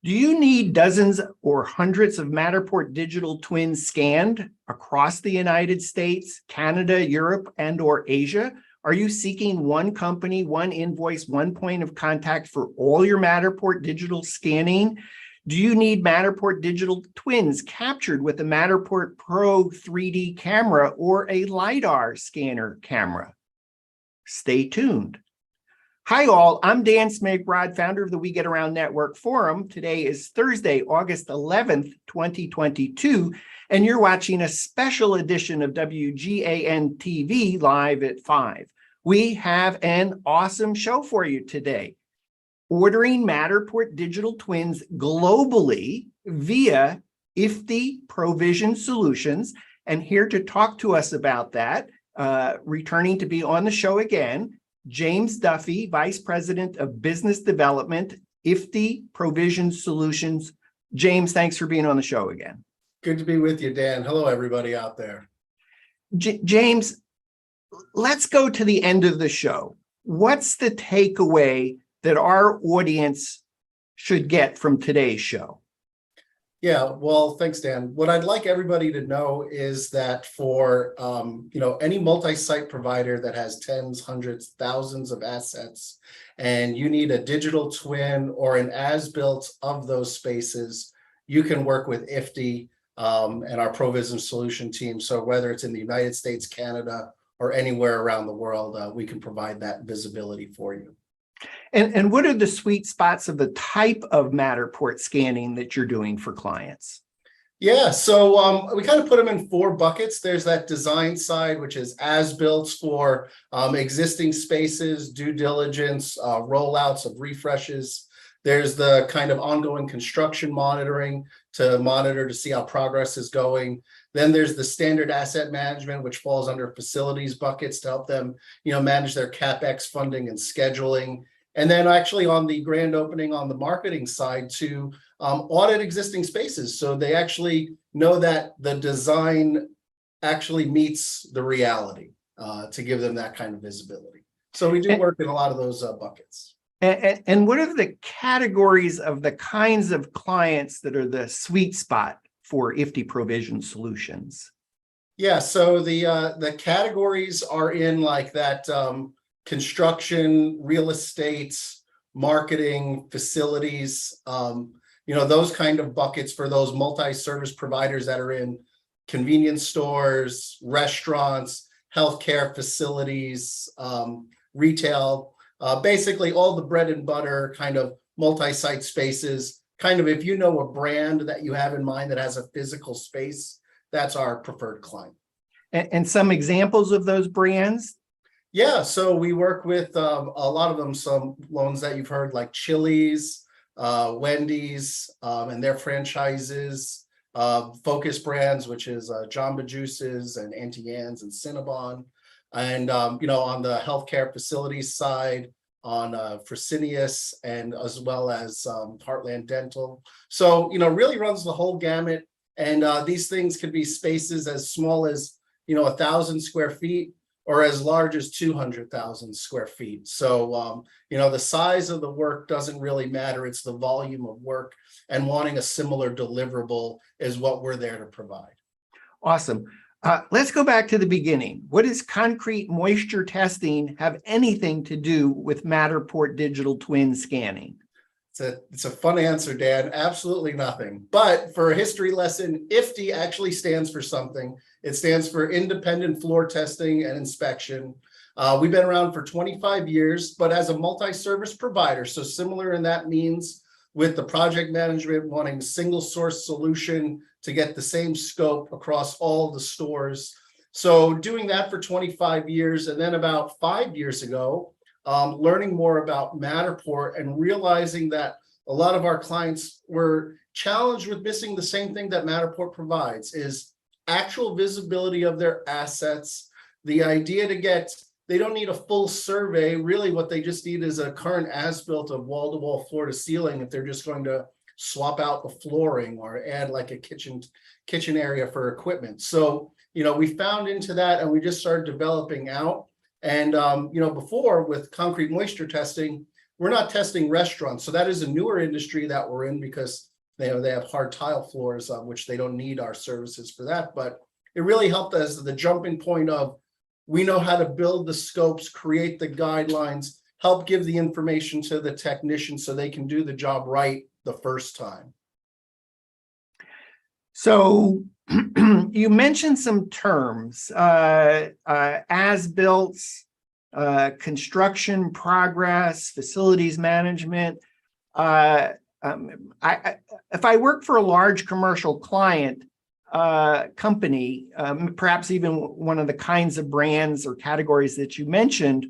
Do you need dozens or hundreds of Matterport digital twins scanned across the United States, Canada, Europe, and or Asia? Are you seeking one company, one invoice, one point of contact for all your Matterport digital scanning? Do you need Matterport digital twins captured with a Matterport Pro 3D camera or a LiDAR scanner camera? Stay tuned. Hi all, I'm Dan Smigrod, founder of the We Get Around Network Forum. Today is Thursday, August 11th, 2022, and you're watching a special edition of WGAN TV live at 5. We have an awesome show for you today. Ordering Matterport digital twins globally via IFTI Provision Solutions. And here to talk to us about that, returning to be on the show again, James Duffy, Vice President of Business Development, IFTI Provision Solutions. James, thanks for being on the show again. Good to be with you, Dan. Hello, everybody out there. James, let's go to the end of the show. What's the takeaway that our audience should get from today's show? Yeah, well, thanks, Dan. What I'd like everybody to know is that for any multi-site provider that has tens, hundreds, thousands of assets, and you need a digital twin or an as-built of those spaces, you can work with IFTI and our Provision Solution team. So whether it's in the United States, Canada, or anywhere around the world, we can provide that visibility for you. And what are the sweet spots of the type of Matterport scanning that you're doing for clients? Yeah, so we kind of put them in 4 buckets. There's that design side, which is as-built for existing spaces, due diligence, rollouts of refreshes. There's the kind of ongoing construction monitoring to monitor to see how progress is going. Then there's the standard asset management, which falls under facilities buckets to help them, manage their CapEx funding and scheduling. And then actually on the grand opening on the marketing side to audit existing spaces. So they actually know that the design actually meets the reality to give them that kind of visibility. So we do work in a lot of those buckets. And what are the categories of the kinds of clients that are the sweet spot for IFTI Provision Solutions? Yeah, so the categories are in like that construction, real estate, marketing, facilities, those kind of buckets for those multi-service providers that are in convenience stores, restaurants, healthcare facilities, retail, basically all the bread and butter kind of multi-site spaces. Kind of if you know a brand that you have in mind that has a physical space, that's our preferred client. And some examples of those brands? Yeah, so we work with a lot of them, some loans that you've heard like Chili's, Wendy's, and their franchises, Focus Brands, which is Jamba Juices and Auntie Anne's and Cinnabon. And, on the healthcare facilities side, on Fresenius, and as well as Heartland Dental. So, really runs the whole gamut. And these things could be spaces as small as, 1,000 square feet or as large as 200,000 square feet. So, the size of the work doesn't really matter. It's the volume of work, and wanting a similar deliverable is what we're there to provide. Awesome. Let's go back to the beginning. What does concrete moisture testing have anything to do with Matterport digital twin scanning? It's a fun answer, Dan. Absolutely nothing. But for a history lesson, IFTI actually stands for something. It stands for Independent Floor Testing and Inspection. We've been around for 25 years, but as a multi-service provider, so similar in that means with the project management wanting a single source solution to get the same scope across all the stores. So doing that for 25 years, and then about 5 years ago, learning more about Matterport and realizing that a lot of our clients were challenged with missing the same thing that Matterport provides, is actual visibility of their assets. The idea they don't need a full survey. Really what they just need is a current as-built of wall-to-wall, floor-to-ceiling if they're just going to swap out the flooring or add like a kitchen area for equipment. So, we found into that and we just started developing out. And, before with concrete moisture testing, we're not testing restaurants. So that is a newer industry that we're in because they have hard tile floors, which they don't need our services for that. But it really helped us the jumping point of we know how to build the scopes, create the guidelines, help give the information to the technician so they can do the job right the first time. So you mentioned some terms, as-built, construction progress, facilities management. If I work for a large commercial client company, perhaps even one of the kinds of brands or categories that you mentioned,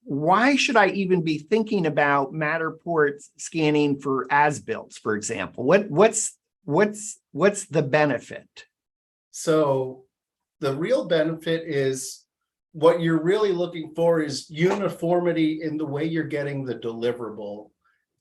why should I even be thinking about Matterport scanning for as-built, for example? What's the benefit? So the real benefit is what you're really looking for is uniformity in the way you're getting the deliverable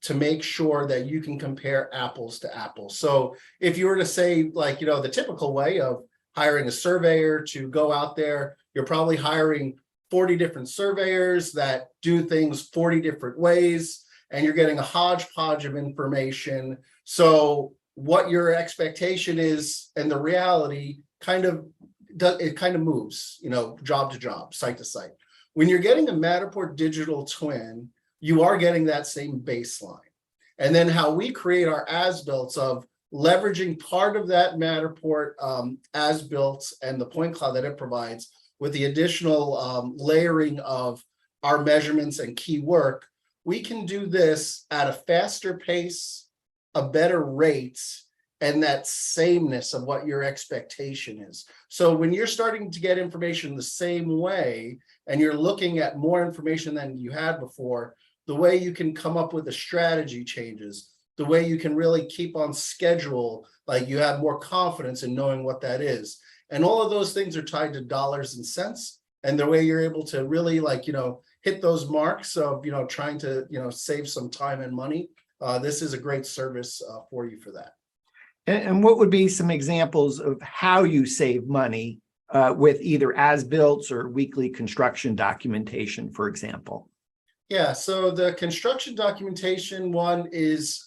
to make sure that you can compare apples to apples. So if you were to say, like, the typical way of hiring a surveyor to go out there, you're probably hiring 40 different surveyors that do things 40 different ways, and you're getting a hodgepodge of information. So what your expectation is and the reality kind of moves, job to job, site to site. When you're getting a Matterport digital twin, you are getting that same baseline. And then how we create our as-built of leveraging part of that Matterport as-built and the point cloud that it provides with the additional layering of our measurements and key work, we can do this at a faster pace, a better rate, and that sameness of what your expectation is. So when you're starting to get information the same way, and you're looking at more information than you had before, the way you can come up with the strategy changes, the way you can really keep on schedule, like you have more confidence in knowing what that is. And all of those things are tied to dollars and cents. And the way you're able to really hit those marks of, trying to, save some time and money. This is a great service for you for that. And what would be some examples of how you save money with either as-built or weekly construction documentation, for example? Yeah, so the construction documentation one is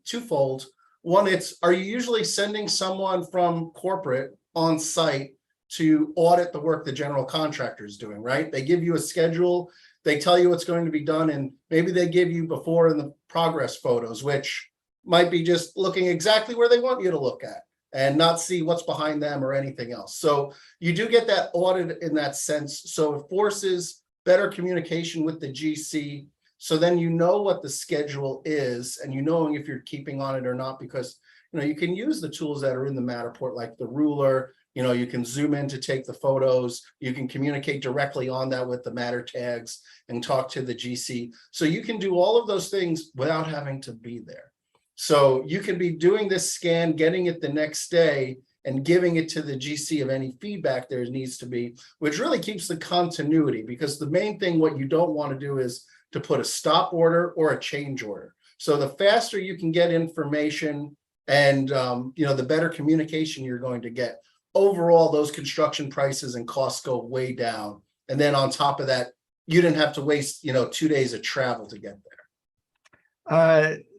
twofold. One, are you usually sending someone from corporate on site to audit the work the general contractor is doing, right? They give you a schedule, they tell you what's going to be done, and maybe they give you before and the progress photos, which might be just looking exactly where they want you to look at and not see what's behind them or anything else. So you do get that audit in that sense. So it forces better communication with the GC. So then you know what the schedule is and knowing if you're keeping on it or not, because you can use the tools that are in the Matterport, like the ruler. You can zoom in to take the photos. You can communicate directly on that with the Matter tags and talk to the GC. So you can do all of those things without having to be there. So you can be doing this scan, getting it the next day, and giving it to the GC of any feedback there needs to be, which really keeps the continuity, because the main thing, what you don't want to do is to put a stop order or a change order. So the faster you can get information and, the better communication you're going to get. Overall, those construction prices and costs go way down. And then on top of that, you didn't have to waste, 2 days of travel to get there.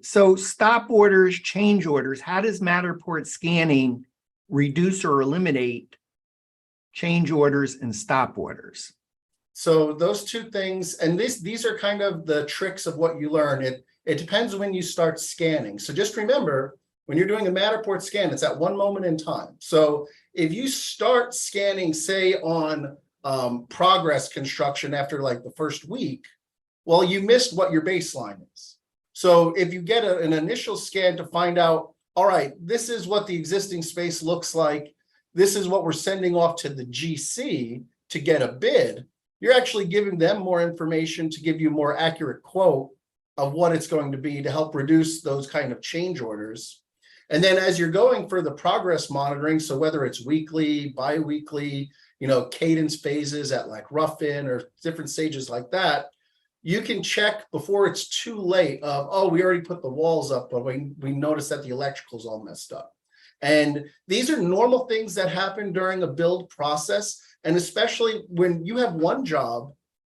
So stop orders, change orders, how does Matterport scanning reduce or eliminate change orders and stop orders? So those two things, and these are kind of the tricks of what you learn. It depends when you start scanning. So just remember, when you're doing a Matterport scan, it's at one moment in time. So if you start scanning, say on progress construction after like the first week, well, you missed what your baseline is. So if you get an initial scan to find out, all right, this is what the existing space looks like, this is what we're sending off to the GC to get a bid, you're actually giving them more information to give you a more accurate quote of what it's going to be to help reduce those kind of change orders. And then as you're going for the progress monitoring, so whether it's weekly, bi-weekly, cadence phases at like rough-in or different stages like that, you can check before it's too late of, oh, we already put the walls up, but we noticed that the electrical's all messed up. And these are normal things that happen during a build process. And especially when you have one job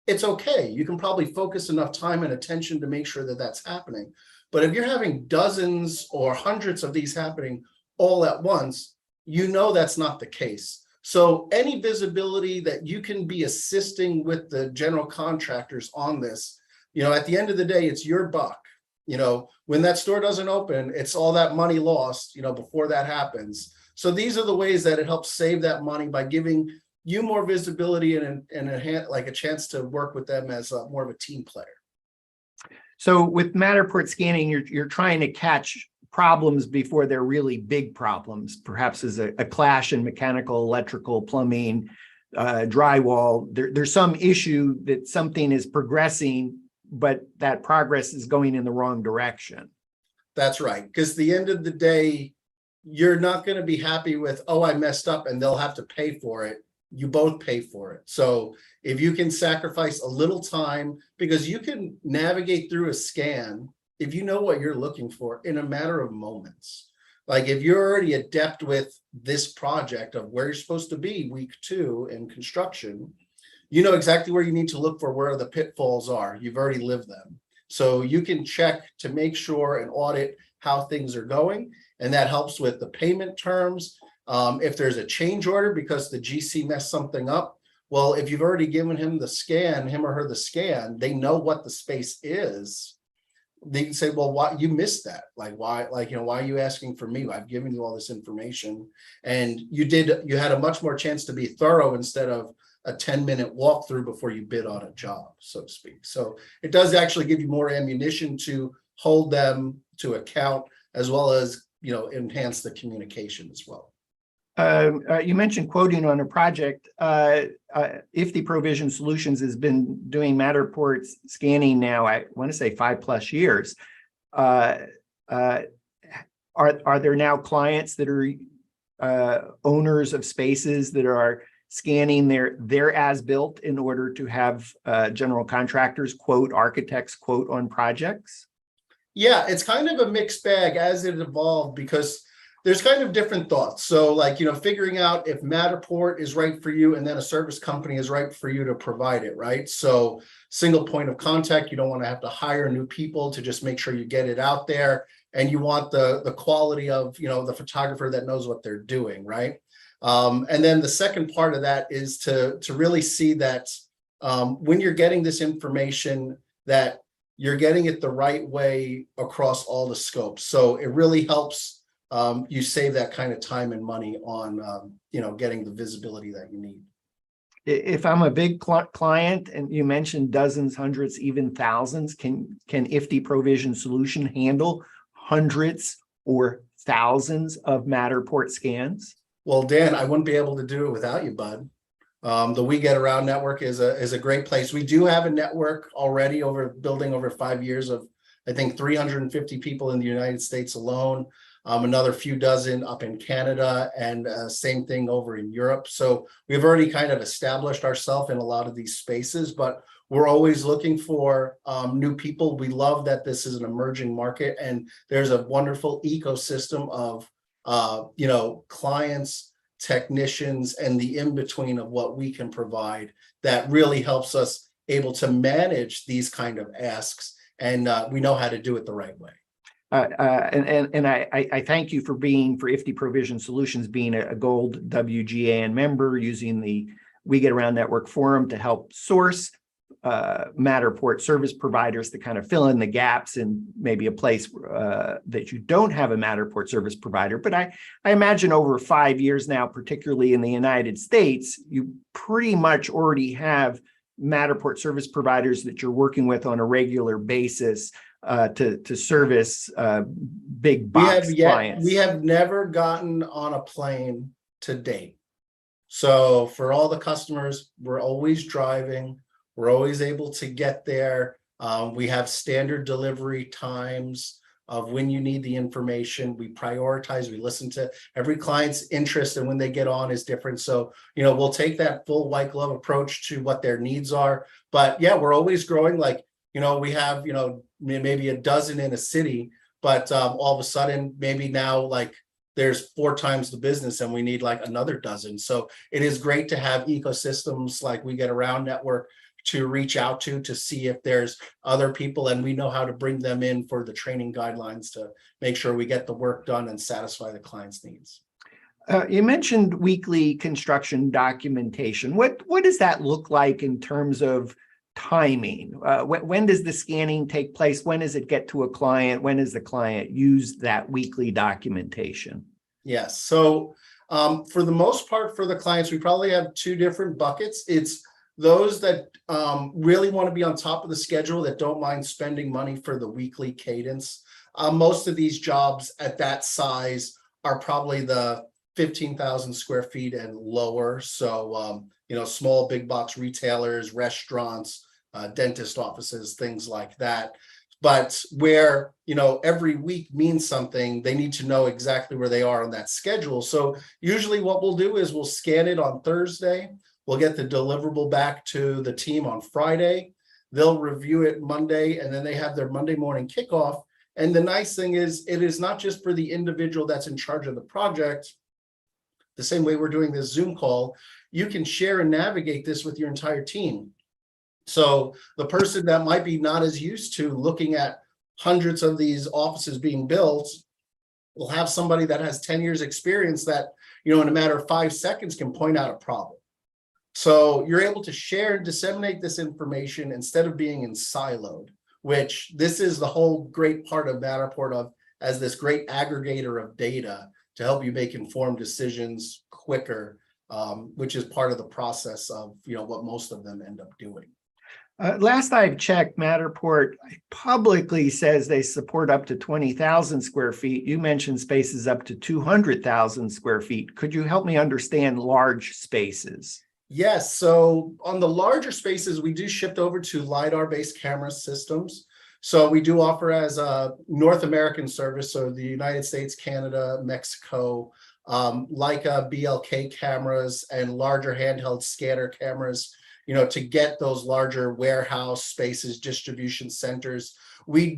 it's okay. You can probably focus enough time and attention to make sure that that's happening. But if you're having dozens or hundreds of these happening all at once, you know that's not the case. So any visibility that you can be assisting with the general contractors on this, at the end of the day, it's your buck. When that store doesn't open, it's all that money lost, before that happens. So these are the ways that it helps save that money by giving you more visibility and a chance to work with them as more of a team player. So with Matterport scanning, you're trying to catch problems before they're really big problems, perhaps as a clash in mechanical, electrical, plumbing, drywall. There's some issue that something is progressing, but that progress is going in the wrong direction. That's right. Because at the end of the day, you're not going to be happy with, oh, I messed up and they'll have to pay for it. You both pay for it. So if you can sacrifice a little time, because you can navigate through a scan, if you know what you're looking for in a matter of moments. Like if you're already adept with this project of where you're supposed to be week 2 in construction, you know exactly where you need to look for where the pitfalls are. You've already lived them. So you can check to make sure and audit how things are going. And that helps with the payment terms. If there's a change order because the GC messed something up, well, if you've already given him or her the scan, they know what the space is. They can say, well, why you missed that? Why are you asking for me? I've given you all this information, and you had a much more chance to be thorough instead of a 10-minute walkthrough before you bid on a job, so to speak. So it does actually give you more ammunition to hold them to account, as well as, enhance the communication as well. You mentioned quoting on a project. IFTI Provision Solutions has been doing Matterport scanning now, I want to say 5+ years. Are there now clients that are owners of spaces that are scanning their as-built in order to have general contractors quote, architects quote on projects? Yeah, it's kind of a mixed bag as it evolved, because there's kind of different thoughts. So figuring out if Matterport is right for you and then a service company is right for you to provide it, right? So single point of contact, you don't want to have to hire new people to just make sure you get it out there. And you want the quality of, the photographer that knows what they're doing, right? And then the second part of that is to really see that when you're getting this information, that you're getting it the right way across all the scopes. So it really helps you save that kind of time and money on, getting the visibility that you need. If I'm a big client, and you mentioned dozens, hundreds, even thousands, can IFTI Provision Solution handle hundreds or thousands of Matterport scans? Well, Dan, I wouldn't be able to do it without you, bud. The We Get Around network is a great place. We do have a network already building over 5 years of, I think, 350 people in the United States alone. Another few dozen up in Canada, and same thing over in Europe. So we've already kind of established ourselves in a lot of these spaces, but we're always looking for new people. We love that this is an emerging market, and there's a wonderful ecosystem of clients, technicians, and the in-between of what we can provide that really helps us able to manage these kind of asks, and we know how to do it the right way. And I thank you for IFTI Provision Solutions being a gold WGAN member, using the We Get Around Network Forum to help source Matterport service providers to kind of fill in the gaps in maybe a place that you don't have a Matterport service provider. But I imagine over 5 years now, particularly in the United States, you pretty much already have Matterport service providers that you're working with on a regular basis to service big box clients. We have never gotten on a plane to date. So for all the customers, we're always driving. We're always able to get there. We have standard delivery times of when you need the information. We prioritize, we listen to every client's interest, and when they get on is different. So, we'll take that full white glove approach to what their needs are. But yeah, we're always growing. We have, maybe a dozen in a city, but all of a sudden, maybe now there's 4 times the business and we need another dozen. So it is great to have ecosystems like We Get Around Network to reach out to see if there's other people, and we know how to bring them in for the training guidelines to make sure we get the work done and satisfy the client's needs. You mentioned weekly construction documentation. What does that look like in terms of timing? When does the scanning take place? When does it get to a client? When does the client use that weekly documentation? Yes. So for the most part, for the clients, we probably have two different buckets. It's those that really want to be on top of the schedule, that don't mind spending money for the weekly cadence. Most of these jobs at that size are probably the 15,000 square feet and lower. So, small big box retailers, restaurants, dentist offices, things like that. But where, every week means something, they need to know exactly where they are on that schedule. So usually what we'll do is we'll scan it on Thursday. We'll get the deliverable back to the team on Friday. They'll review it Monday, and then they have their Monday morning kickoff. And the nice thing is, it is not just for the individual that's in charge of the project. The same way we're doing this Zoom call, you can share and navigate this with your entire team. So the person that might be not as used to looking at hundreds of these offices being built will have somebody that has 10 years experience that, in a matter of 5 seconds can point out a problem. So you're able to share and disseminate this information instead of being in siloed, which this is the whole great part of Matterport as this great aggregator of data to help you make informed decisions quicker, which is part of the process of what most of them end up doing. Last I've checked, Matterport publicly says they support up to 20,000 square feet. You mentioned spaces up to 200,000 square feet. Could you help me understand large spaces? Yes. So on the larger spaces, we do shift over to LiDAR-based camera systems. So we do offer as a North American service, so the United States, Canada, Mexico, Leica BLK cameras and larger handheld scanner cameras, to get those larger warehouse spaces, distribution centers. We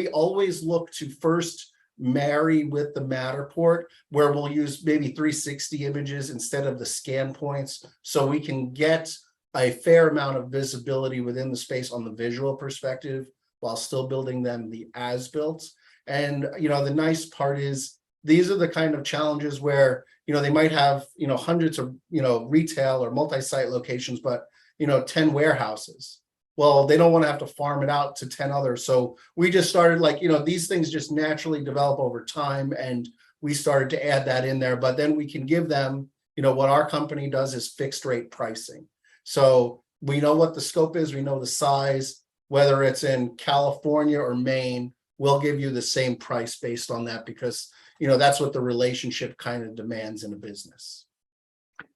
always look to first marry with the Matterport, where we'll use maybe 360 images instead of the scan points, so we can get a fair amount of visibility within the space on the visual perspective, while still building them the as-built. And, the nice part is these are the kind of challenges where, they might have, hundreds of, retail or multi-site locations, but, 10 warehouses. Well, they don't want to have to farm it out to 10 others. So we just started these things just naturally develop over time. And we started to add that in there, but then we can give them, what our company does is fixed rate pricing. So we know what the scope is, we know the size. Whether it's in California or Maine, we'll give you the same price based on that, because, that's what the relationship kind of demands in a business.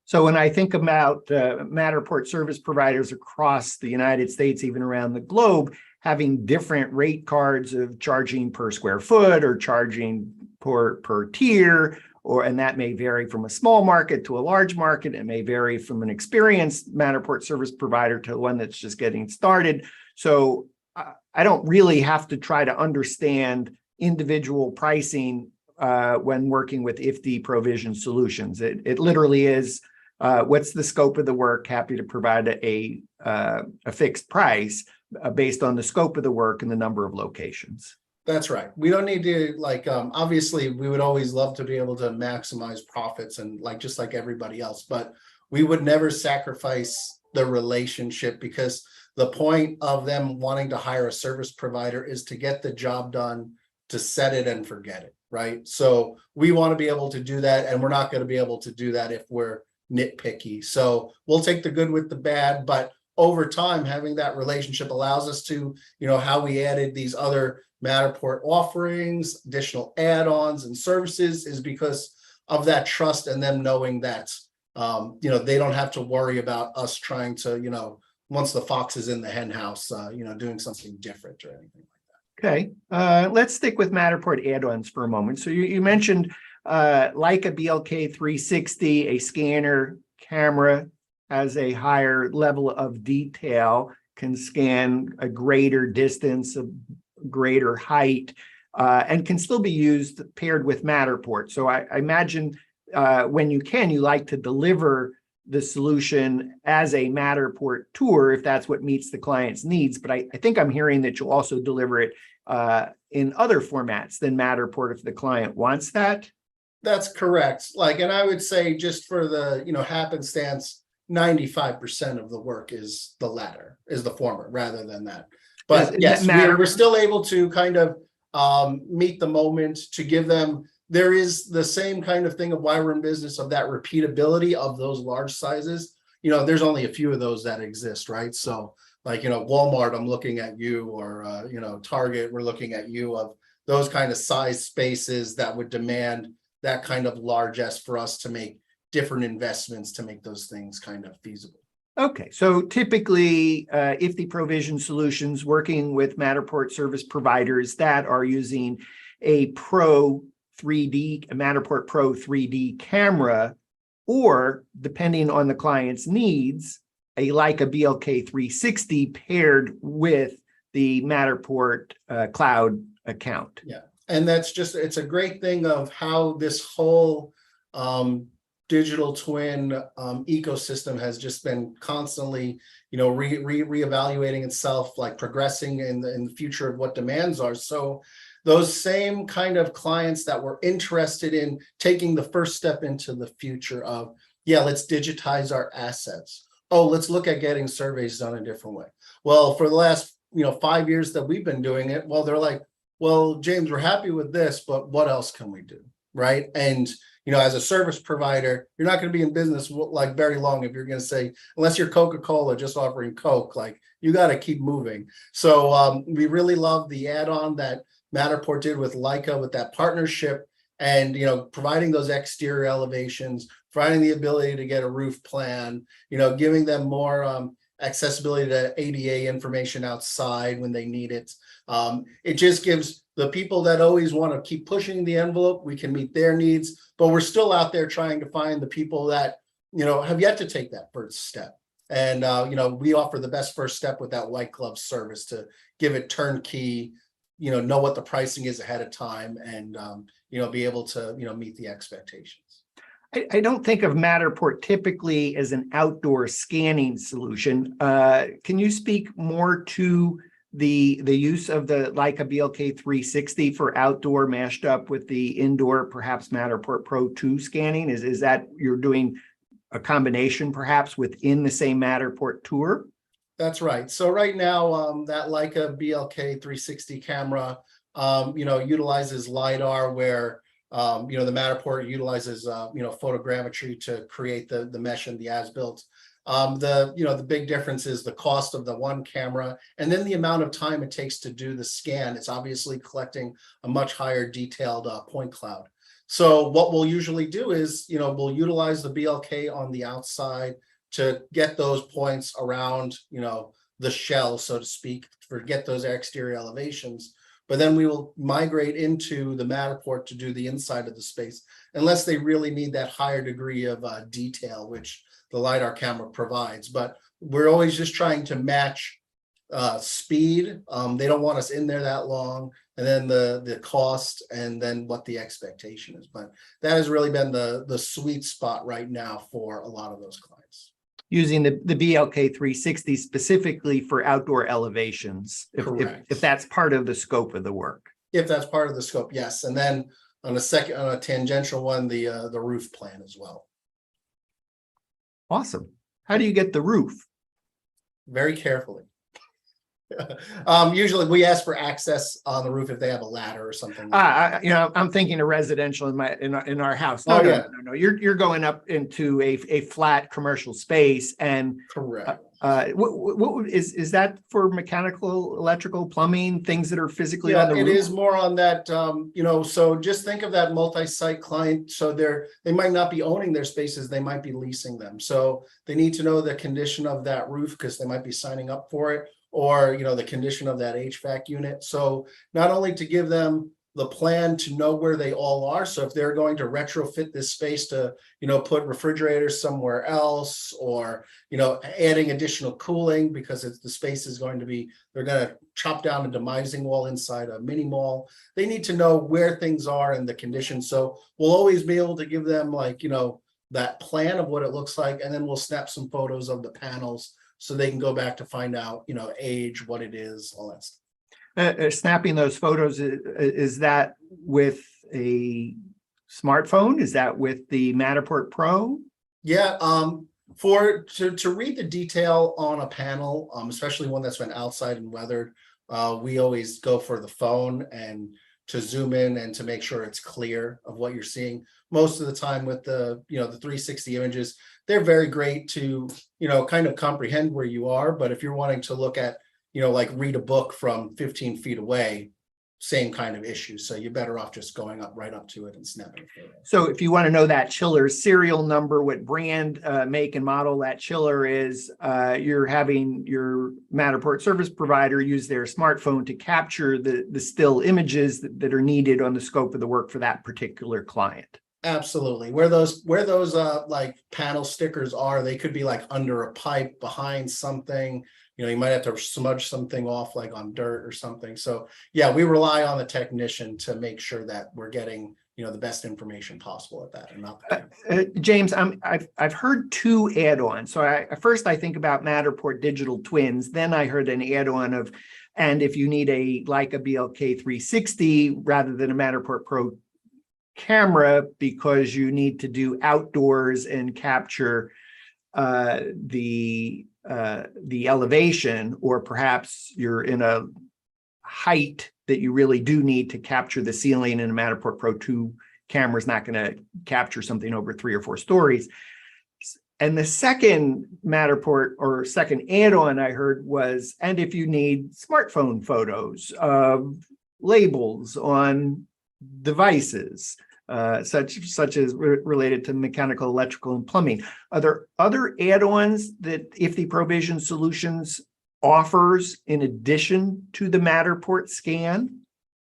So when I think about Matterport service providers across the United States, even around the globe, having different rate cards of charging per square foot or charging per tier, and that may vary from a small market to a large market. It may vary from an experienced Matterport service provider to one that's just getting started. So I don't really have to try to understand individual pricing when working with IFTI Provision Solutions. It literally is, what's the scope of the work? Happy to provide a fixed price based on the scope of the work and the number of locations. That's right. We don't need to obviously we would always love to be able to maximize profits and just like everybody else, but we would never sacrifice the relationship, because the point of them wanting to hire a service provider is to get the job done, to set it and forget it, right? So we want to be able to do that, and we're not going to be able to do that if we're nitpicky. So we'll take the good with the bad, but over time, having that relationship allows us to, how we added these other Matterport offerings, additional add-ons and services, is because of that trust and them knowing that, they don't have to worry about us trying to, once the fox is in the hen house, doing something different or anything like that. Okay, let's stick with Matterport add-ons for a moment. So you mentioned Leica BLK 360, a scanner camera, has a higher level of detail, can scan a greater distance, a greater height, and can still be used paired with Matterport. So I imagine when you like to deliver the solution as a Matterport tour if that's what meets the client's needs. But I think I'm hearing that you'll also deliver it in other formats than Matterport if the client wants that. That's correct. Like, and I would say just for the, happenstance, 95% of the work is the latter, is the former rather than that. But yes, we're still able to kind of meet the moment to give them, there is the same kind of thing of why we're in business, of that repeatability of those large sizes. There's only a few of those that exist, right? So like, Walmart, I'm looking at you, or, Target, we're looking at you, of those kind of size spaces that would demand that kind of largesse for us to make different investments to make those things kind of feasible. Okay, so typically, if the Provision Solutions working with Matterport service providers that are using a Matterport Pro 3D camera, or depending on the client's needs, a Leica BLK 360 paired with the Matterport cloud account. Yeah, and that's just, it's a great thing of how this whole digital twin ecosystem has just been constantly, reevaluating itself, like progressing in the future of what demands are. So those same kind of clients that were interested in taking the first step into the future of, let's digitize our assets. Oh, let's look at getting surveys done a different way. Well, for the last, 5 years that we've been doing it, well, they're like, well, James, we're happy with this, but what else can we do? Right. And, as a service provider, you're not going to be in business like very long if you're going to say, unless you're Coca-Cola just offering Coke, like you got to keep moving. So we really love the add-on that Matterport did with Leica, with that partnership, and, providing those exterior elevations, providing the ability to get a roof plan, giving them more accessibility to ADA information outside when they need it. It just gives the people that always want to keep pushing the envelope, we can meet their needs, but we're still out there trying to find the people that, have yet to take that first step. And, we offer the best first step with that white glove service to give it turnkey, know what the pricing is ahead of time, and, be able to, meet the expectations. I don't think of Matterport typically as an outdoor scanning solution. Can you speak more to the use of the Leica BLK 360 for outdoor mashed up with the indoor, perhaps Matterport Pro 2 scanning? Is that you're doing a combination perhaps within the same Matterport tour? That's right. So right now, that Leica BLK 360 camera, utilizes LiDAR, where the Matterport utilizes photogrammetry to create the mesh and the as-built. The big difference is the cost of the one camera, and then the amount of time it takes to do the scan. It's obviously collecting a much higher detailed point cloud. So what we'll usually do is, we'll utilize the BLK on the outside to get those points around, the shell, so to speak, get those exterior elevations. But then we will migrate into the Matterport to do the inside of the space, unless they really need that higher degree of detail, which the LiDAR camera provides. But we're always just trying to match speed. They don't want us in there that long, and then the cost, and then what the expectation is. But that has really been the sweet spot right now for a lot of those clients. Using the BLK 360 specifically for outdoor elevations, if that's part of the scope of the work. If that's part of the scope, yes. And then on a tangential one, the roof plan as well. Awesome. How do you get the roof? Very carefully. Usually we ask for access on the roof if they have a ladder or something. I'm thinking of residential in our house. No. You're going up into a flat commercial space, and correct. What is that for? Mechanical, electrical, plumbing, things that are physically on the roof? It is more on that. So just think of that multi-site client. So they might not be owning their spaces, they might be leasing them. So they need to know the condition of that roof, because they might be signing up for it, or the condition of that HVAC unit. So not only to give them the plan to know where they all are. So if they're going to retrofit this space to, put refrigerators somewhere else, or, adding additional cooling because the space is going to be, they're going to chop down a demising wall inside a mini mall. They need to know where things are and the condition. So we'll always be able to give them that plan of what it looks like, and then we'll snap some photos of the panels so they can go back to find out, age, what it is, all that stuff. Snapping those photos, is that with a smartphone? Is that with the Matterport Pro? Yeah, to read the detail on a panel, especially one that's been outside and weathered, we always go for the phone and to zoom in and to make sure it's clear of what you're seeing. Most of the time with the 360 images, they're very great to, kind of comprehend where you are. But if you're wanting to look at, like read a book from 15 feet away, same kind of issue. So you're better off just going right up to it and snapping a photo. So if you want to know that chiller's serial number, what brand, make and model that chiller is, you're having your Matterport service provider use their smartphone to capture the still images that are needed on the scope of the work for that particular client. Absolutely. Where those like panel stickers are, they could be like under a pipe, behind something. You might have to smudge something off like on dirt or something. So yeah, we rely on the technician to make sure that we're getting, the best information possible at that. And not James, I've heard two add-ons. So first I think about Matterport digital twins. Then I heard an add-on of, and if you need a Leica BLK 360 rather than a Matterport Pro camera because you need to do outdoors and capture the elevation, or perhaps you're in a height that you really do need to capture the ceiling, and a Matterport Pro 2 camera is not going to capture something over 3 or 4 stories. And the second Matterport or second add-on I heard was, and if you need smartphone photos of labels on devices, such as related to mechanical, electrical, and plumbing. Are there other add-ons that IFTI Provision Solutions offers in addition to the Matterport scan?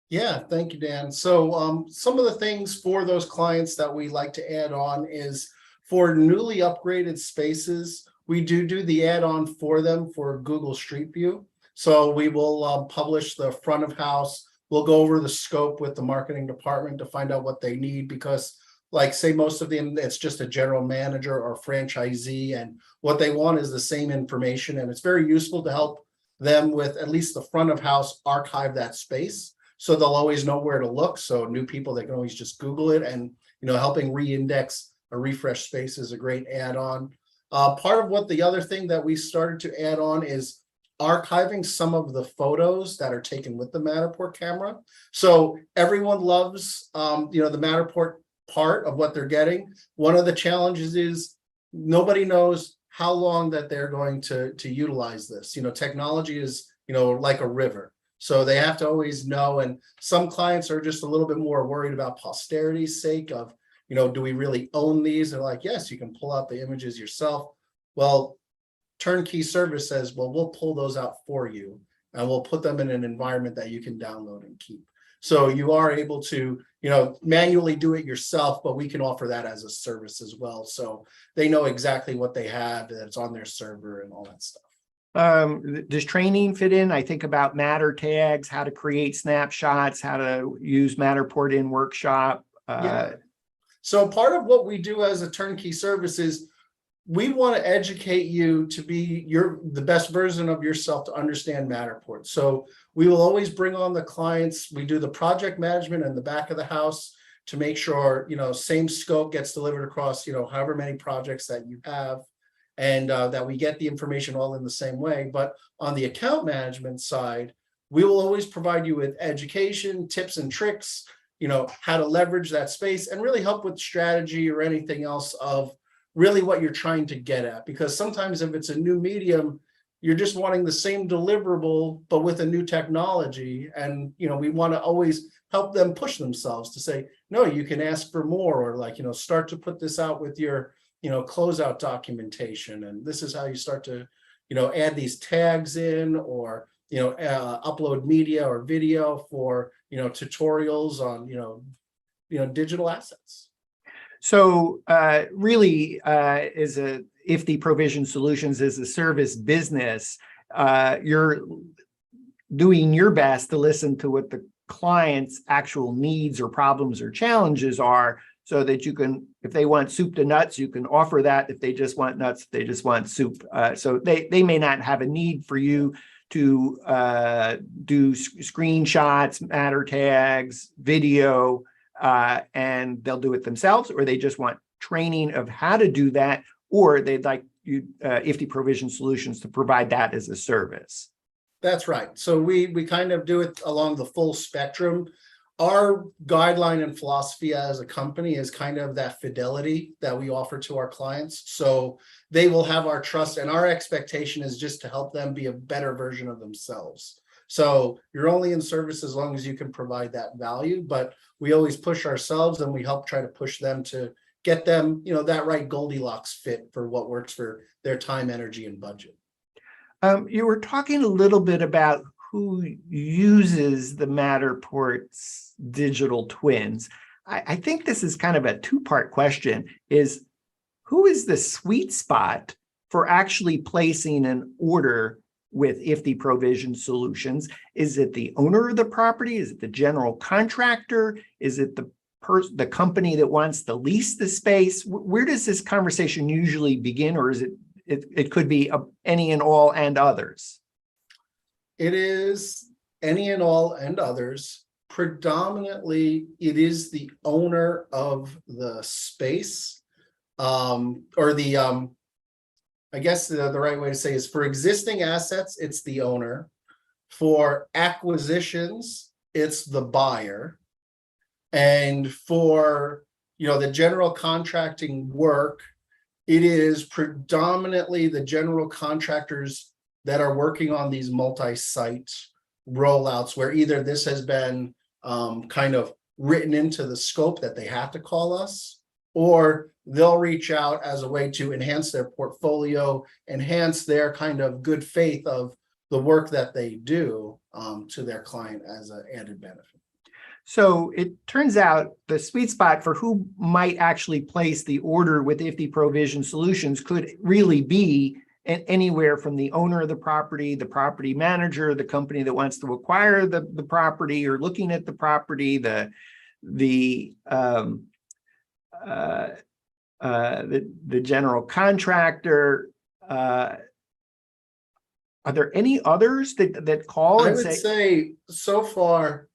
Yeah, thank you, Dan. So some of the things for those clients that we like to add on is for newly upgraded spaces, we do the add-on for them for Google Street View. So we will publish the front of house. We'll go over the scope with the marketing department to find out what they need, because like say most of them, it's just a general manager or franchisee, and what they want is the same information. And it's very useful to help them with at least the front of house archive that space. So they'll always know where to look. So new people, they can always just Google it, and, helping re-index a refresh space is a great add-on. Part of what the other thing that we started to add on is archiving some of the photos that are taken with the Matterport camera. So everyone loves, the Matterport part of what they're getting. One of the challenges is nobody knows how long that they're going to utilize this. Technology is, like a river. So they have to always know. And some clients are just a little bit more worried about posterity's sake of, do we really own these? They're like, yes, you can pull out the images yourself. Well, Turnkey Service says, well, we'll pull those out for you and we'll put them in an environment that you can download and keep. So you are able to, manually do it yourself, but we can offer that as a service as well. So they know exactly what they have, that it's on their server and all that stuff. Does training fit in? I think about Matter tags, how to create snapshots, how to use Matterport in workshop. Yeah. So part of what we do as a turnkey service is we want to educate you to be the best version of yourself to understand Matterport. So we will always bring on the clients. We do the project management in the back of the house to make sure, same scope gets delivered across, however many projects that you have, and that we get the information all in the same way. But on the account management side, we will always provide you with education, tips and tricks, how to leverage that space and really help with strategy or anything else of really what you're trying to get at. Because sometimes if it's a new medium, you're just wanting the same deliverable, but with a new technology. And, we want to always help them push themselves to say, no, you can ask for more, or start to put this out with your, closeout documentation. And this is how you start to, add these tags in, or, upload media or video for, tutorials on, digital assets. So really, is IFTI Provision Solutions is a service business. You're doing your best to listen to what the client's actual needs or problems or challenges are, so that you can, if they want soup to nuts, you can offer that. If they just want nuts, if they just want soup. So they may not have a need for you to do screenshots, matter tags, video, and they'll do it themselves, or they just want training of how to do that, or they'd like you, IFTI Provision Solutions, to provide that as a service. That's right. So we kind of do it along the full spectrum. Our guideline and philosophy as a company is kind of that fidelity that we offer to our clients. So they will have our trust, and our expectation is just to help them be a better version of themselves. So you're only in service as long as you can provide that value, but we always push ourselves and we help try to push them to get them, that right Goldilocks fit for what works for their time, energy, and budget. You were talking a little bit about who uses the Matterport's digital twins. I think this is kind of a two-part question, is who is the sweet spot for actually placing an order with IFTI Provision Solutions? Is it the owner of the property? Is it the general contractor? Is it the company that wants to lease the space? Where does this conversation usually begin, or is it could be any and all and others? It is any and all and others. Predominantly, it is the owner of the space, or the, I guess the right way to say is, for existing assets, it's the owner. For acquisitions, it's the buyer. And for, the general contracting work, it is predominantly the general contractors that are working on these multi-site rollouts, where either this has been kind of written into the scope that they have to call us, or they'll reach out as a way to enhance their portfolio, enhance their kind of good faith of the work that they do to their client as an added benefit. So it turns out the sweet spot for who might actually place the order with IFTI Provision Solutions could really be anywhere from the owner of the property manager, the company that wants to acquire the property or looking at the property, the general contractor. Are there any others that call and say? I would say so far,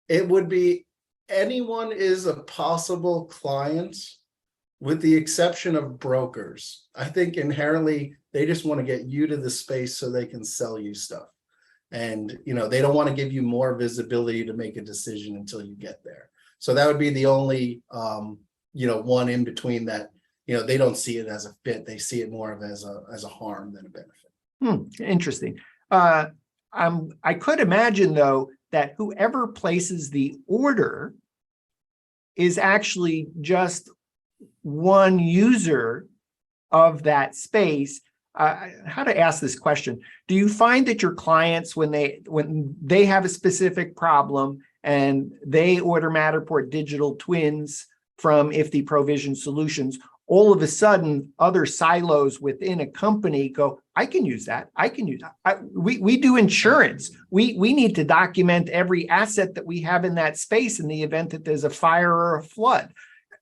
it would be anyone is a possible client, with the exception of brokers. I think inherently they just want to get you to the space so they can sell you stuff. And, they don't want to give you more visibility to make a decision until you get there. So that would be the only, one in between that, they don't see it as a fit. They see it more of as a harm than a benefit. Interesting. I could imagine, though, that whoever places the order is actually just one user of that space. How to ask this question? Do you find that your clients, when they have a specific problem and they order Matterport digital twins from IFTI Provision Solutions, all of a sudden other silos within a company go, I can use that. I can use that. We do insurance. We need to document every asset that we have in that space in the event that there's a fire or a flood.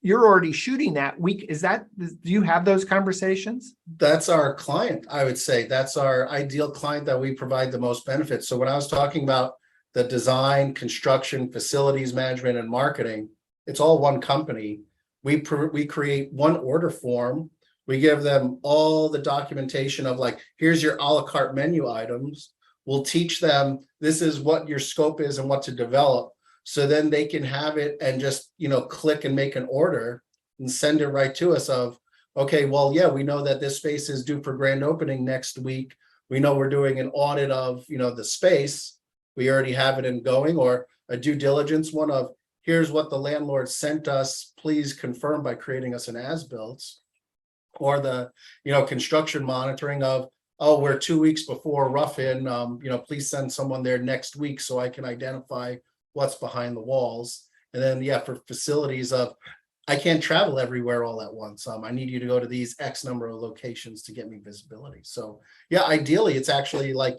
You're already shooting that. Do you have those conversations? That's our client, I would say. That's our ideal client that we provide the most benefits. So when I was talking about the design, construction, facilities management, and marketing, it's all one company. We create one order form. We give them all the documentation of, like, here's your a la carte menu items. We'll teach them this is what your scope is and what to develop. So then they can have it and just, click and make an order and send it right to us of, okay, well, yeah, we know that this space is due for grand opening next week. We know we're doing an audit of, the space. We already have it in going, or a due diligence one of, here's what the landlord sent us. Please confirm by creating us an as-built. Or the, construction monitoring of, oh, we're 2 weeks before rough-in, please send someone there next week so I can identify what's behind the walls. And then, yeah, for facilities of, I can't travel everywhere all at once. I need you to go to these X number of locations to get me visibility. So yeah, ideally it's actually like,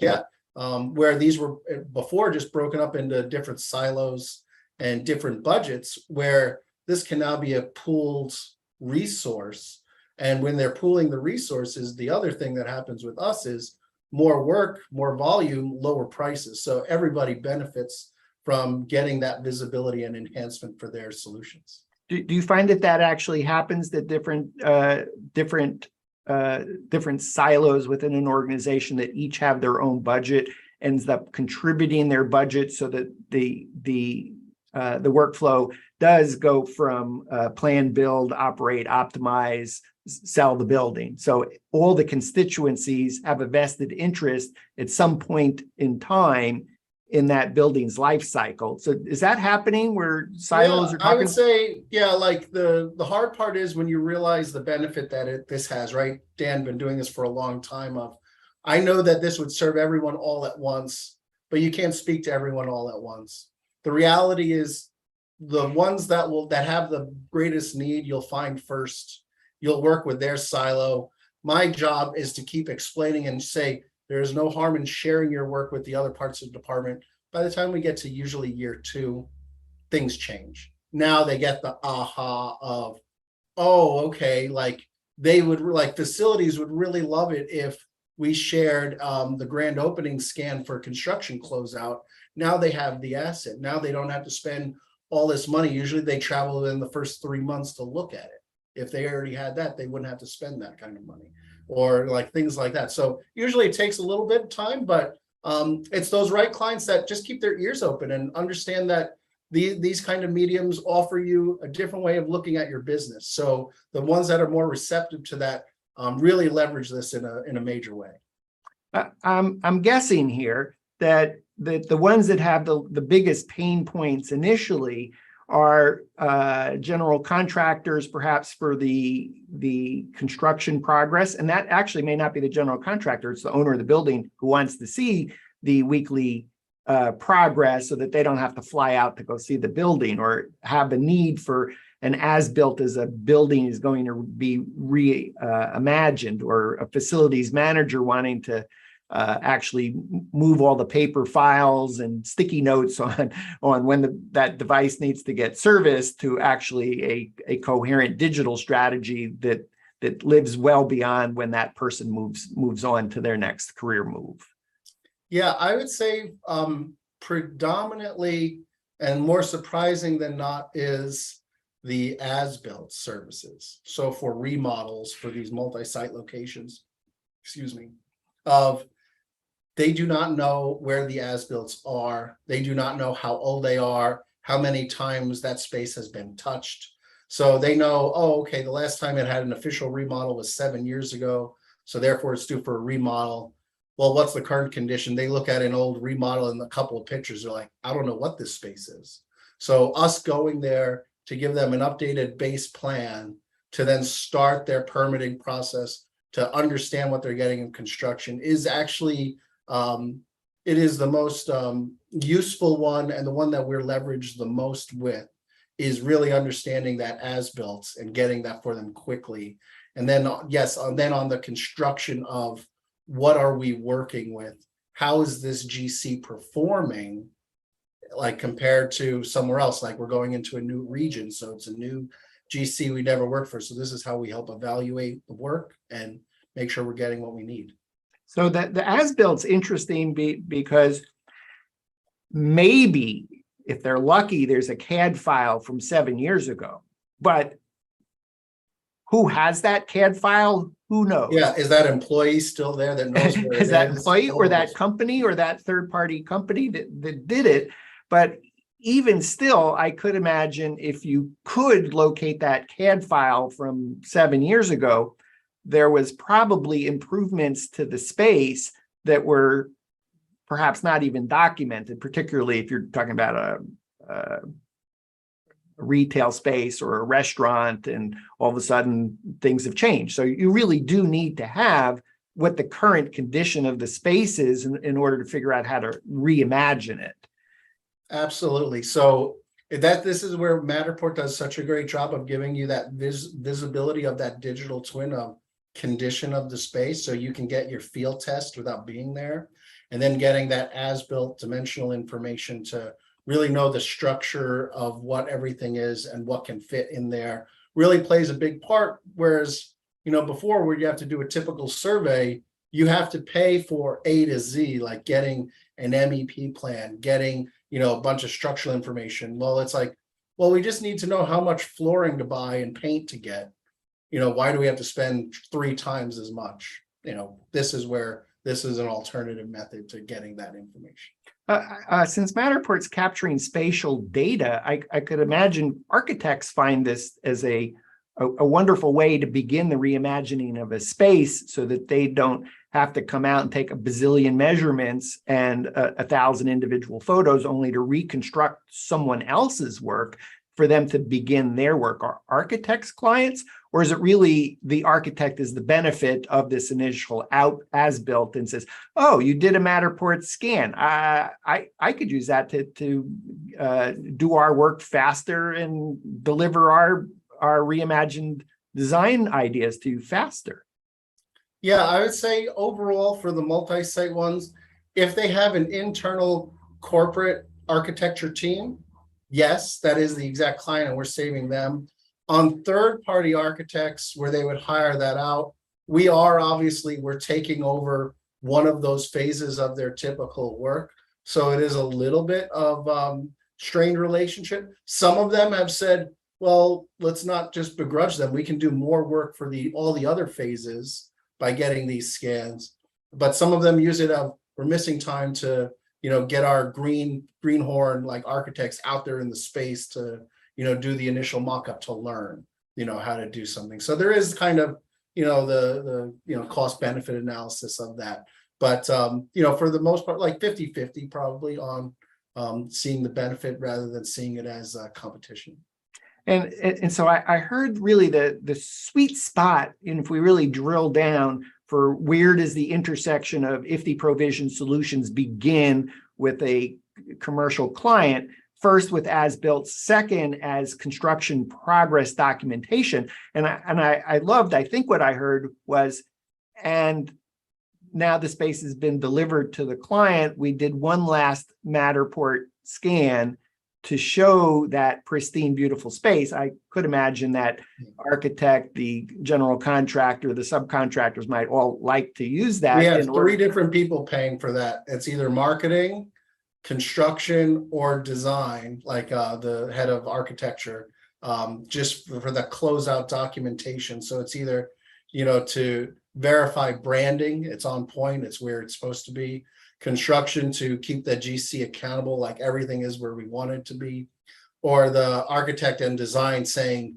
where these were before just broken up into different silos and different budgets, where this can now be a pooled resource. And when they're pooling the resources, the other thing that happens with us is more work, more volume, lower prices. So everybody benefits from getting that visibility and enhancement for their solutions. Do you find that that actually happens, that different silos within an organization that each have their own budget ends up contributing their budget so that the workflow does go from plan, build, operate, optimize, sell the building. So all the constituencies have a vested interest at some point in time in that building's life cycle. So is that happening where silos are I talking? would say, yeah, like the hard part is when you realize the benefit that this has, right? Dan, been doing this for a long time I know that this would serve everyone all at once, but you can't speak to everyone all at once. The reality is the ones that have the greatest need, you'll find first. You'll work with their silo. My job is to keep explaining and say, there is no harm in sharing your work with the other parts of the department. By the time we get to usually year 2, things change. Now they get the aha of, oh, okay, like facilities would really love it if we shared the grand opening scan for construction closeout. Now they have the asset. Now they don't have to spend all this money. Usually they travel in the first 3 months to look at it. If they already had that, they wouldn't have to spend that kind of money, or like things like that. So usually it takes a little bit of time, but it's those right clients that just keep their ears open and understand that these kind of mediums offer you a different way of looking at your business. So the ones that are more receptive to that really leverage this in a major way. I'm guessing here that the ones that have the biggest pain points initially are general contractors, perhaps for the construction progress. And that actually may not be the general contractor. It's the owner of the building who wants to see the weekly progress so that they don't have to fly out to go see the building, or have a need for an as-built as a building is going to be reimagined, or a facilities manager wanting to actually move all the paper files and sticky notes on when that device needs to get serviced, to actually a coherent digital strategy that lives well beyond when that person moves on to their next career move. Yeah, I would say predominantly, and more surprising than not, is the as-built services. So for remodels for these multi-site locations, they do not know where the as-builts are. They do not know how old they are, how many times that space has been touched. So they know, oh, okay, the last time it had an official remodel was 7 years ago. So therefore it's due for a remodel. Well, what's the current condition? They look at an old remodel and a couple of pictures. They're like, I don't know what this space is. So us going there to give them an updated base plan to then start their permitting process, to understand what they're getting in construction, is actually it is the most useful one, and the one that we're leveraged the most with is really understanding that as-built and getting that for them quickly. And then, yes, and then on the construction of what are we working with? How is this GC performing, like compared to somewhere else? Like we're going into a new region, so it's a new GC we never worked for. So this is how we help evaluate the work and make sure we're getting what we need. So that the as-built's interesting because maybe if they're lucky, there's a CAD file from 7 years ago, but who has that CAD file? Who knows? Yeah, is that employee still there that knows where is that is? employee or that company or that third-party company that did it? But even still, I could imagine if you could locate that CAD file from 7 years ago, there was probably improvements to the space that were perhaps not even documented, particularly if you're talking about a retail space or a restaurant, and all of a sudden things have changed. So you really do need to have what the current condition of the space is in order to figure out how to reimagine it. Absolutely. So this is where Matterport does such a great job of giving you that visibility of that digital twin of condition of the space, so you can get your field test without being there, and then getting that as-built dimensional information to really know the structure of what everything is and what can fit in there really plays a big part. Whereas, before where you have to do a typical survey, you have to pay for A to Z, like getting an MEP plan, getting, a bunch of structural information. Well, it's like, well, we just need to know how much flooring to buy and paint to get. Why do we have to spend 3 times as much? This is where this is an alternative method to getting that information. Since Matterport's capturing spatial data, I could imagine architects find this as a wonderful way to begin the reimagining of a space so that they don't have to come out and take a bazillion measurements and 1,000 individual photos only to reconstruct someone else's work for them to begin their work. Are architects clients, or is it really the architect is the benefit of this initial as built and says, oh, you did a Matterport scan. I could use that to do our work faster and deliver our reimagined design ideas to you faster. Yeah, I would say overall for the multi-site ones, if they have an internal corporate architecture team, yes, that is the exact client and we're saving them. On third-party architects where they would hire that out, we're taking over one of those phases of their typical work. So it is a little bit of strained relationship. Some of them have said, well, let's not just begrudge them. We can do more work for all the other phases by getting these scans. But some of them use it of, we're missing time to, get our greenhorn like architects out there in the space to, do the initial mock-up to learn, how to do something. So there is kind of, the cost benefit analysis of that. But, for the most part, like 50-50 probably on seeing the benefit rather than seeing it as a competition. And so I heard really the sweet spot, and if we really drill down for where does the intersection of IFTI Provision Solutions begin with a commercial client, first with as-built, second as construction progress documentation. And I loved, I think what I heard was, and now the space has been delivered to the client, we did one last Matterport scan to show that pristine, beautiful space. I could imagine that architect, the general contractor, the subcontractors might all like to use that. We have 3 different people paying for that. It's either marketing, construction, or design, like the head of architecture, just for the closeout documentation. So it's either, to verify branding, it's on point, it's where it's supposed to be. Construction to keep the GC accountable, like everything is where we want it to be, or the architect and design saying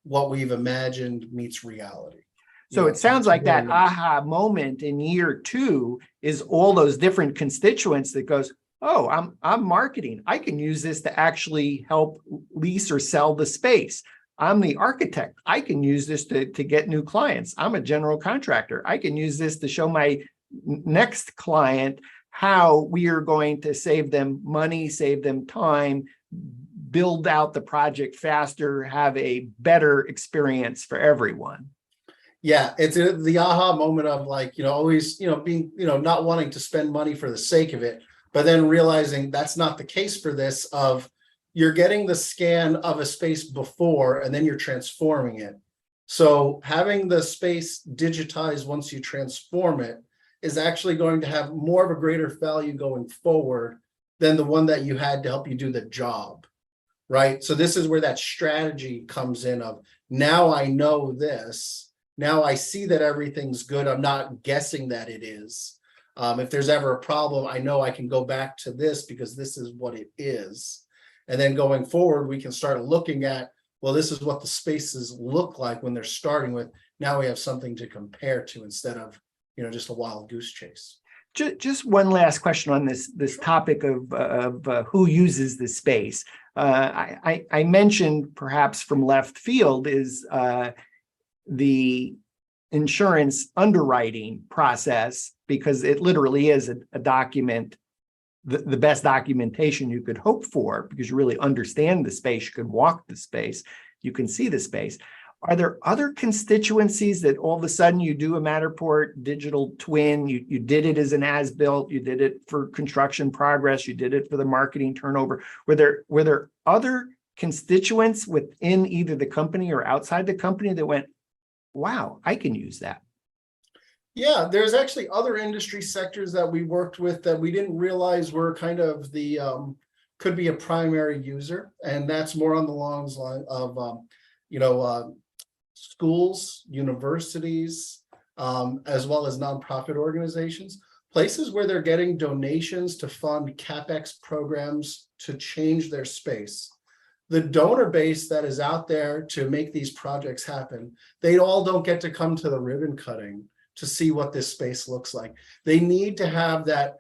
what we've imagined meets reality. So it sounds like that aha moment in year 2 is all those different constituents that goes, oh, I'm marketing. I can use this to actually help lease or sell the space. I'm the architect. I can use this to get new clients. I'm a general contractor. I can use this to show my next client how we are going to save them money, save them time, build out the project faster, have a better experience for everyone. Yeah, it's the aha moment of like, always, being, not wanting to spend money for the sake of it, but then realizing that's not the case for this of you're getting the scan of a space before and then you're transforming it. So having the space digitized once you transform it is actually going to have more of a greater value going forward than the one that you had to help you do the job, right? So this is where that strategy comes in of, now I know this, now I see that everything's good, I'm not guessing that it is. If there's ever a problem, I know I can go back to this because this is what it is. And then going forward, we can start looking at, well, this is what the spaces look like when they're starting with. Now we have something to compare to instead of, just a wild goose chase. Just one last question on this topic of who uses the space. I mentioned perhaps from left field is the insurance underwriting process, because it literally is a document, the best documentation you could hope for, because you really understand the space, you can walk the space, you can see the space. Are there other constituencies that all of a sudden you do a Matterport digital twin, you did it as an as-built, you did it for construction progress, you did it for the marketing turnover? Were there other constituents within either the company or outside the company that went, wow, I can use that? Yeah, there's actually other industry sectors that we worked with that we didn't realize were kind of the could be a primary user, and that's more on the lines of schools, universities, as well as nonprofit organizations, places where they're getting donations to fund CapEx programs to change their space. The donor base that is out there to make these projects happen, they all don't get to come to the ribbon cutting to see what this space looks like. They need to have that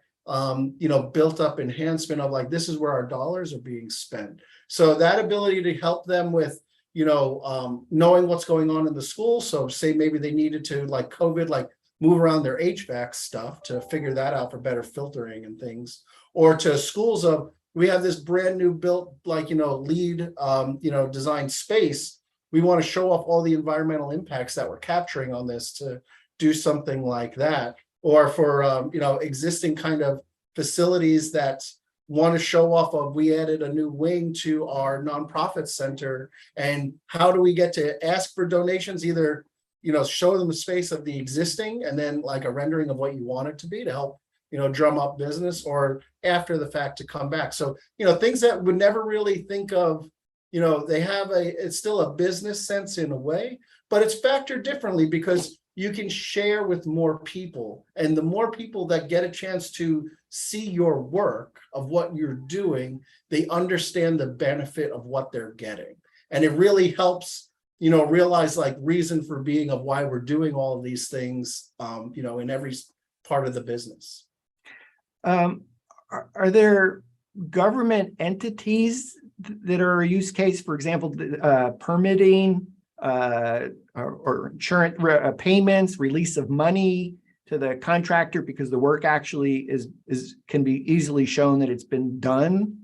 built up enhancement of like, this is where our dollars are being spent. So that ability to help them with knowing what's going on in the school. So say maybe they needed to, like COVID, like move around their HVAC stuff to figure that out for better filtering and things, or to schools of, we have this brand new built, LEED, design space. We want to show off all the environmental impacts that we're capturing on this to do something like that. Or for, existing kind of facilities that want to show off of, we added a new wing to our nonprofit center, and how do we get to ask for donations, either show them the space of the existing and then like a rendering of what you want it to be to help drum up business, or after the fact to come back. So things that would never really think of, they have it's still a business sense in a way, but it's factored differently because you can share with more people, and the more people that get a chance to see your work of what you're doing, they understand the benefit of what they're getting. And it really helps, realize like reason for being of why we're doing all of these things, in every part of the business. Are there government entities that are a use case, for example, permitting, or insurance payments, release of money to the contractor because the work actually can be easily shown that it's been done?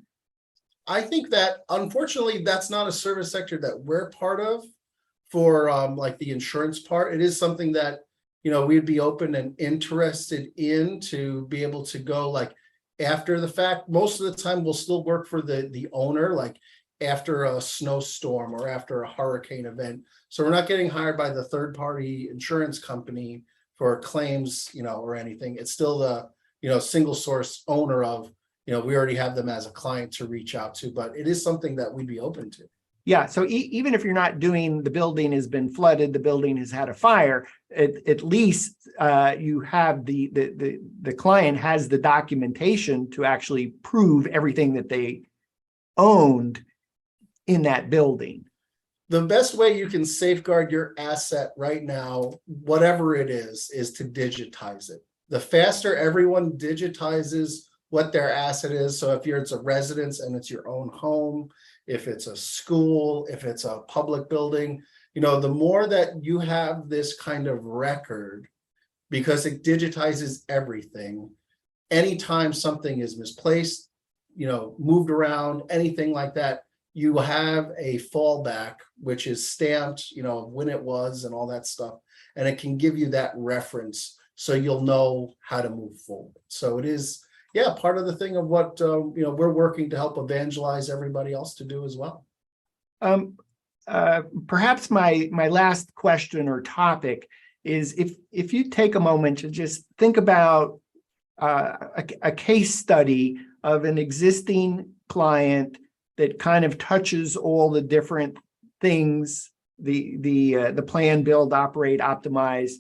I think that unfortunately that's not a service sector that we're part of for like the insurance part. It is something that we'd be open and interested in to be able to go like after the fact. Most of the time we'll still work for the owner, like after a snowstorm or after a hurricane event. So we're not getting hired by the third party insurance company for claims, or anything. It's still the, single source owner of, we already have them as a client to reach out to, but it is something that we'd be open to. Yeah. So even if you're not doing, the building has been flooded, the building has had a fire, at least you have the client has the documentation to actually prove everything that they owned in that building. The best way you can safeguard your asset right now, whatever it is to digitize it. The faster everyone digitizes what their asset is. So if it's a residence and it's your own home, if it's a school, if it's a public building, the more that you have this kind of record, because it digitizes everything. Anytime something is misplaced, moved around, anything like that, you have a fallback, which is stamped, when it was and all that stuff. And it can give you that reference so you'll know how to move forward. So it is, part of the thing of what, we're working to help evangelize everybody else to do as well. Perhaps my last question or topic is if you take a moment to just think about a case study of an existing client that kind of touches all the different things, the plan, build, operate, optimize.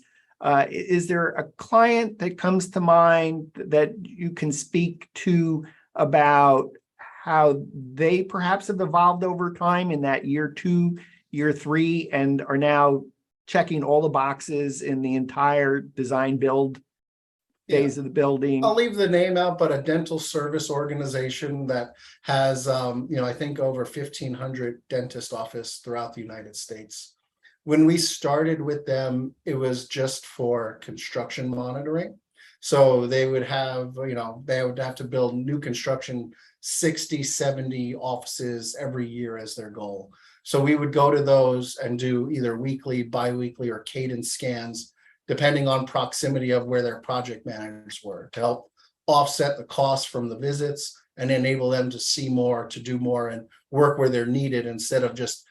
Is there a client that comes to mind that you can speak to about how they perhaps have evolved over time in that year 2, year 3, and are now checking all the boxes in the entire design build phase of the building? I'll leave the name out, but a dental service organization that has, I think over 1,500 dentist offices throughout the United States. When we started with them, it was just for construction monitoring. So they would have, they would have to build new construction, 60, 70 offices every year as their goal. So we would go to those and do either weekly, biweekly, or cadence scans, depending on proximity of where their project managers were, to help offset the costs from the visits and enable them to see more, to do more, and work where they're needed instead of just,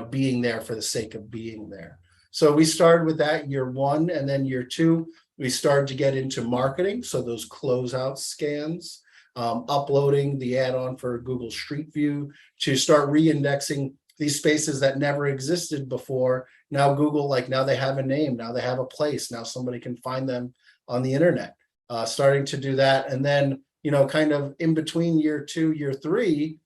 being there for the sake of being there. So we started with that year one, and then year two, we started to get into marketing. So those closeout scans, uploading the add-on for Google Street View to start re-indexing these spaces that never existed before. Now Google, now they have a name, now they have a place, now somebody can find them on the internet. Starting to do that. And then, kind of in between year two, year three,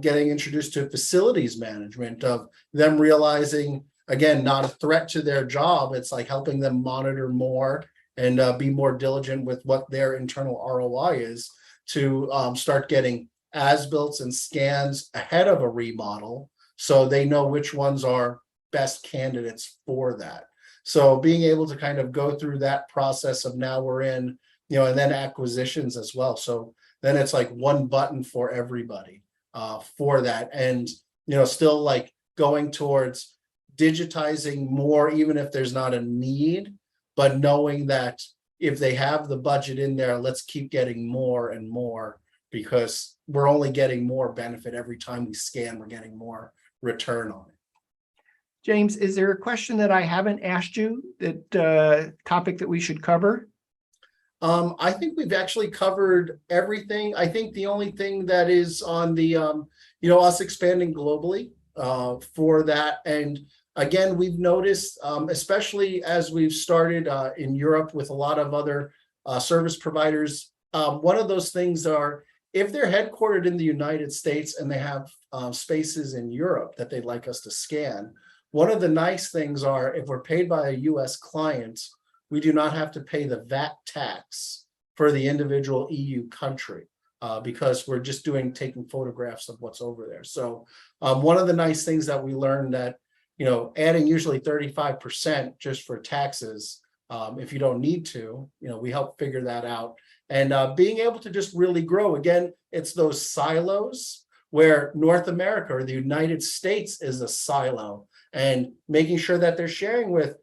getting introduced to facilities management, of them realizing, again, not a threat to their job. It's like helping them monitor more and be more diligent with what their internal ROI is, to start getting as-built and scans ahead of a remodel, so they know which ones are best candidates for that. So being able to kind of go through that process of, now we're in, and then acquisitions as well. So then it's like one button for everybody for that. And, still going towards digitizing more, even if there's not a need, but knowing that if they have the budget in there, let's keep getting more and more, because we're only getting more benefit every time we scan, we're getting more return on it. James, is there a question that I haven't asked you, that topic that we should cover? I think we've actually covered everything. I think the only thing that is on the, us expanding globally for that. And again, we've noticed, especially as we've started in Europe with a lot of other service providers, one of those things are, if they're headquartered in the United States and they have spaces in Europe that they'd like us to scan, one of the nice things are, if we're paid by a US client, we do not have to pay the VAT tax for the individual EU country, because we're just taking photographs of what's over there. So one of the nice things that we learned, that, adding usually 35% just for taxes, if you don't need to, we help figure that out. And being able to just really grow. Again, it's those silos where North America or the United States is a silo, and making sure that they're sharing with,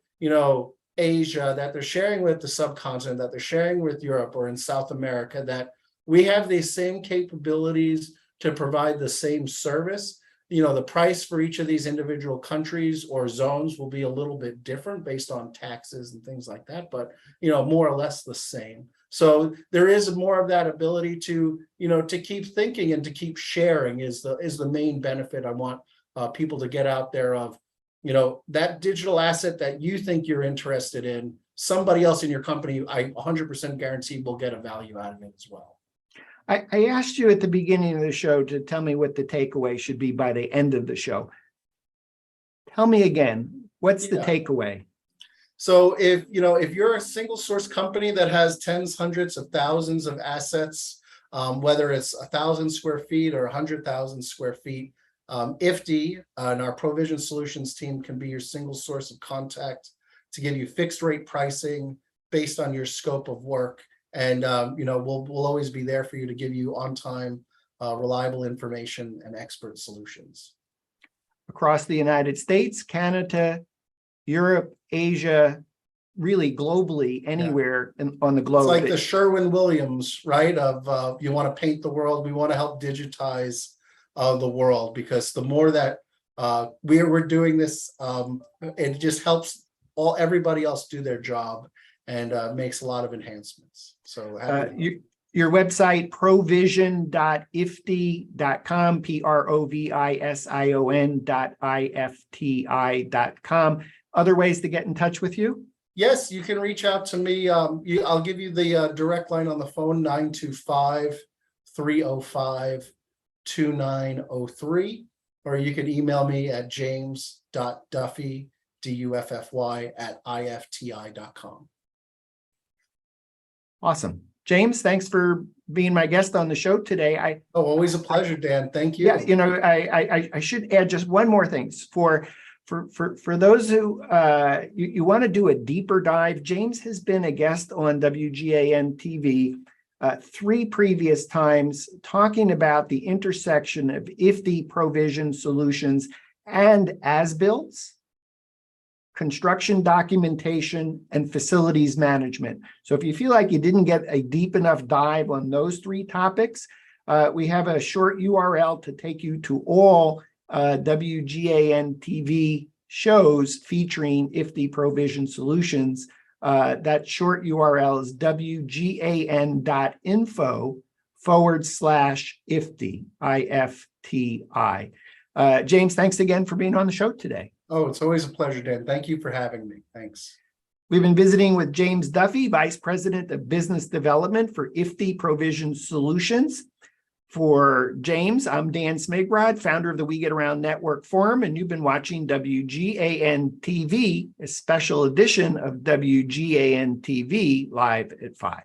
Asia, that they're sharing with the subcontinent, that they're sharing with Europe or in South America, that we have the same capabilities to provide the same service. The price for each of these individual countries or zones will be a little bit different based on taxes and things like that, but, more or less the same. So there is more of that ability to, to keep thinking and to keep sharing is the main benefit I want people to get out there of. That digital asset that you think you're interested in, somebody else in your company, I 100% guarantee will get a value out of it as well. I asked you at the beginning of the show to tell me what the takeaway should be by the end of the show. Tell me again, what's the takeaway? So if you're a single source company that has tens, hundreds of thousands of assets, whether it's 1,000 square feet or 100,000 square feet, IFTI and our Provision Solutions team can be your single source of contact to give you fixed rate pricing based on your scope of work. And, we'll always be there for you to give you on time, reliable information and expert solutions. Across the United States, Canada, Europe, Asia, really globally, anywhere on the globe. It's like the Sherwin-Williams, right? Of you want to paint the world, we want to help digitize the world, because the more that we're doing this, it just helps everybody else do their job, and makes a lot of enhancements. So your website, provision.ifti.com, provision.ifti.com. Other ways to get in touch with you? Yes, you can reach out to me. I'll give you the direct line on the phone, 925-305-2903, or you can email me at james.duffy, DUFFY, @ifti.com. Awesome. James, thanks for being my guest on the show today. Always a pleasure, Dan. Thank you. Yeah, I should add just one more thing. For those who you want to do a deeper dive, James has been a guest on WGAN TV 3 previous times, talking about the intersection of IFTI Provision Solutions and as-bills, construction documentation, and facilities management. So if you feel like you didn't get a deep enough dive on those three topics, we have a short URL to take you to all WGAN TV shows featuring IFTI Provision Solutions. That short URL is wgan.info/IFTI, IFTI. James, thanks again for being on the show today. Oh, it's always a pleasure, Dan. Thank you for having me. Thanks. We've been visiting with James Duffy, Vice President of Business Development for IFTI Provision Solutions. For James, I'm Dan Smigrod, founder of the We Get Around Network Forum, and you've been watching WGAN TV, a special edition of WGAN TV Live at 5.